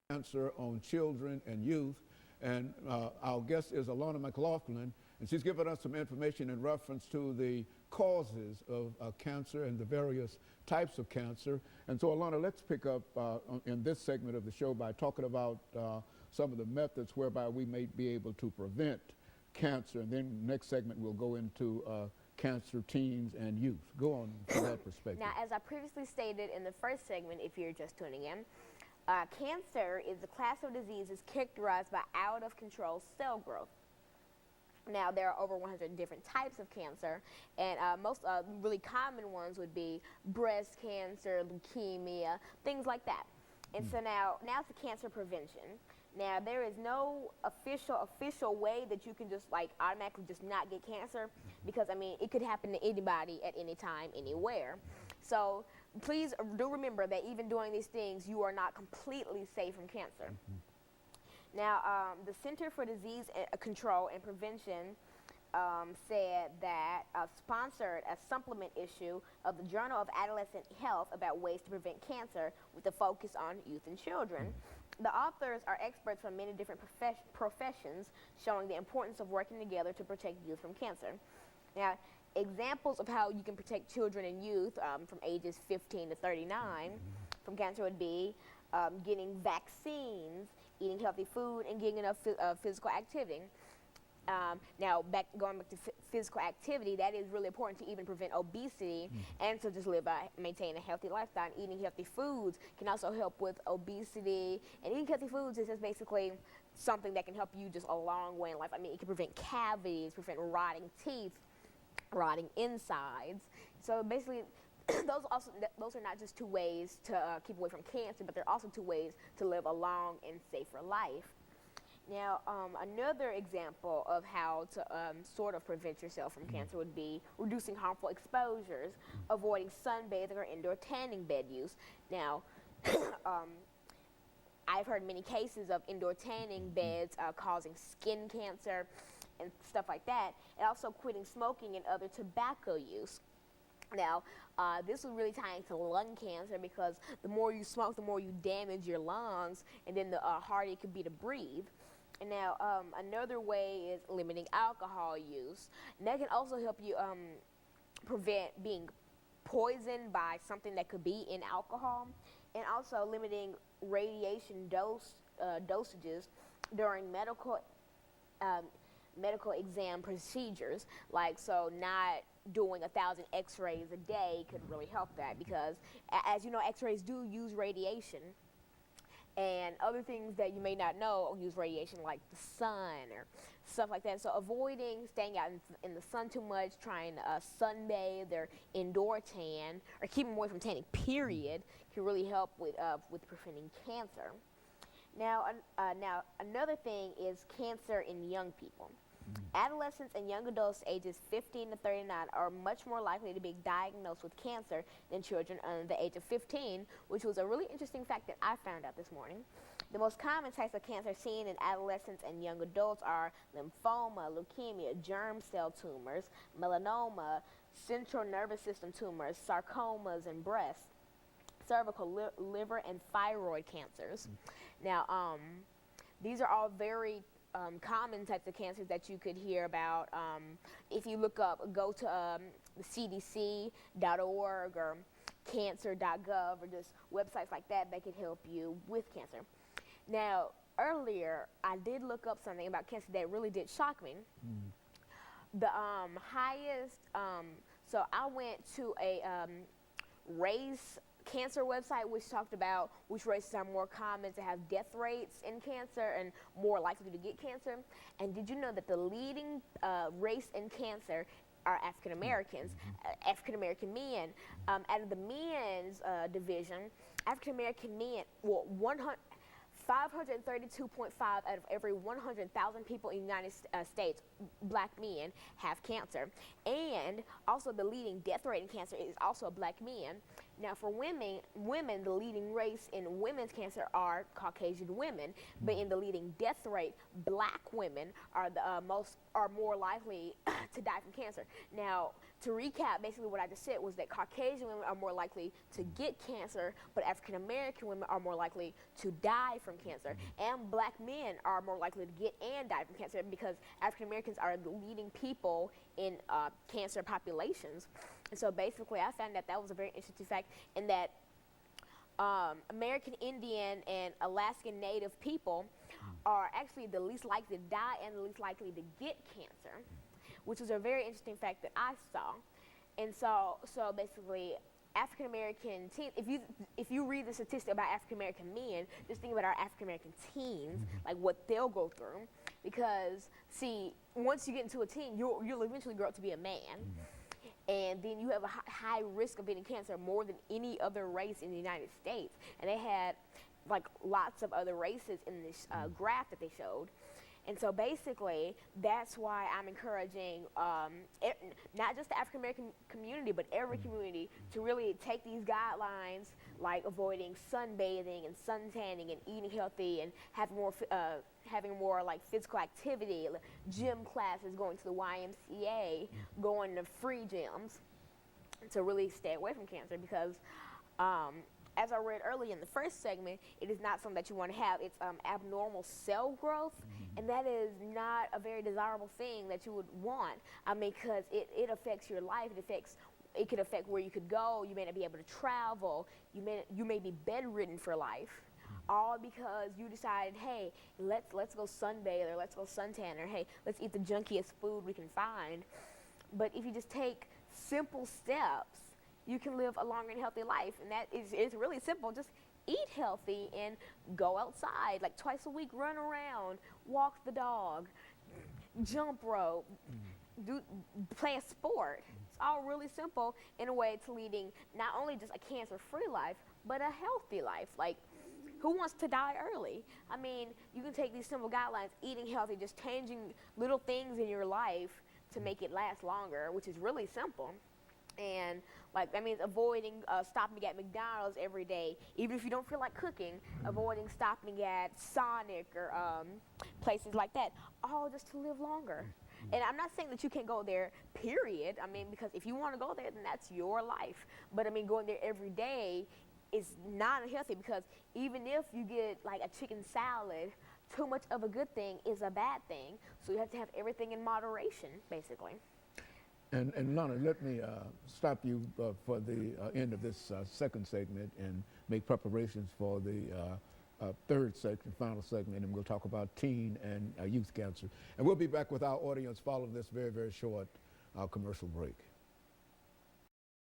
Cancer on children and youth. And our guest is Alana McLaughlin, and she's given us some information in reference to the causes of cancer and the various types of cancer. And so, Alana, let's pick up in this segment of the show by talking about some of the methods whereby we may be able to prevent cancer. And then next segment we'll go into cancer, teens, and youth. Go on from that perspective. Now, as I previously stated in the first segment, if you're just tuning in, cancer is a class of diseases characterized by out-of-control cell growth. Now, there are over 100 different types of cancer, and most really common ones would be breast cancer, leukemia, things like that. And so now it's the cancer prevention. Now, there is no official way that you can just like automatically just not get cancer, because I mean it could happen to anybody at any time, anywhere. So please do remember that even doing these things, you are not completely safe from cancer. Now, the Center for Disease Control and Prevention said that sponsored a supplement issue of the Journal of Adolescent Health about ways to prevent cancer with a focus on youth and children. The authors are experts from many different professions, showing the importance of working together to protect youth from cancer. Now, examples of how you can protect children and youth from ages 15 to 39 from cancer would be getting vaccines, eating healthy food, and getting enough physical activity. Now, going back to physical activity, that is really important to even prevent obesity and to just maintain a healthy lifestyle. And eating healthy foods can also help with obesity. And eating healthy foods is just basically something that can help you just a long way in life. I mean, it can prevent cavities, prevent rotting teeth, rotting insides. So basically, those are not just two ways to keep away from cancer, but they're also two ways to live a long and safer life. Now, another example of how to sort of prevent yourself from cancer would be reducing harmful exposures, avoiding sunbathing or indoor tanning bed use. Now, I've heard many cases of indoor tanning beds causing skin cancer and stuff like that, and also quitting smoking and other tobacco use. Now, this would really tie into lung cancer, because the more you smoke, the more you damage your lungs, and then the harder it could be to breathe. And now, another way is limiting alcohol use. And that can also help you prevent being poisoned by something that could be in alcohol, and also limiting radiation dosages during medical exam procedures. Like, so not doing 1,000 x-rays a day could really help that, because as you know, x-rays do use radiation, and other things that you may not know use radiation, like the sun or stuff like that. So avoiding staying out in the sun too much, trying to sunbathe or indoor tan, or keeping away from tanning, period, can really help with preventing cancer. Now, another thing is cancer in young people. Adolescents and young adults ages 15 to 39 are much more likely to be diagnosed with cancer than children under the age of 15, which was a really interesting fact that I found out this morning. The most common types of cancer seen in adolescents and young adults are lymphoma, leukemia, germ cell tumors, melanoma, central nervous system tumors, sarcomas and breast, cervical, liver, and thyroid cancers. Now, these are all very common types of cancers that you could hear about. If you go to the CDC.org or cancer.gov or just websites like that, they could help you with cancer. Now, earlier, I did look up something about cancer that really did shock me. The highest, so I went to a race cancer website which talked about which races are more common to have death rates in cancer and more likely to get cancer. And did you know that the leading race in cancer are African Americans, African American men? Out of the men's division, African American men, 532.5 out of every 100,000 people in the United States, black men, have cancer. And also the leading death rate in cancer is also black men. Now, for women, the leading race in women's cancer are Caucasian women, but in the leading death rate, Black women are more likely to die from cancer. Now, to recap, basically what I just said was that Caucasian women are more likely to get cancer, but African American women are more likely to die from cancer, and Black men are more likely to get and die from cancer because African Americans are the leading people in cancer populations. And so basically, I found that was a very interesting fact, and that American Indian and Alaskan Native people are actually the least likely to die and the least likely to get cancer, which was a very interesting fact that I saw. And so basically, African American teens, if you read the statistic about African American men, just think about our African American teens, like what they'll go through, because see, once you get into a teen, you'll eventually grow up to be a man. And then you have a high risk of getting cancer more than any other race in the United States. And they had like lots of other races in this graph that they showed. And so basically, that's why I'm encouraging not just the African American community, but every community to really take these guidelines, like avoiding sunbathing and sun tanning and eating healthy and having more like physical activity, like gym classes, going to the YMCA, going to free gyms, to really stay away from cancer because. As I read earlier in the first segment, it is not something that you want to have. It's abnormal cell growth, and that is not a very desirable thing that you would want. I mean, because it affects your life. It could affect where you could go. You may not be able to travel. You may be bedridden for life, all because you decided, hey, let's go sunbathe, or let's go suntan, or hey, let's eat the junkiest food we can find. But if you just take simple steps, you can live a longer and healthy life, and that is really simple. Just eat healthy and go outside, like twice a week, run around, walk the dog, jump rope, play a sport. It's all really simple in a way to leading not only just a cancer-free life, but a healthy life. Like, who wants to die early? I mean, you can take these simple guidelines, eating healthy, just changing little things in your life to make it last longer, which is really simple. And like that means avoiding stopping at McDonald's every day, even if you don't feel like cooking. Avoiding stopping at Sonic or places like that, all just to live longer. And I'm not saying that you can't go there, period. I mean, because if you want to go there, then that's your life. But I mean, going there every day is not healthy, because even if you get like a chicken salad, too much of a good thing is a bad thing. So you have to have everything in moderation, basically. And Lana, let me stop you for the end of this second segment and make preparations for the third segment, final segment, and we'll talk about teen and youth cancer. And we'll be back with our audience following this very, very short commercial break.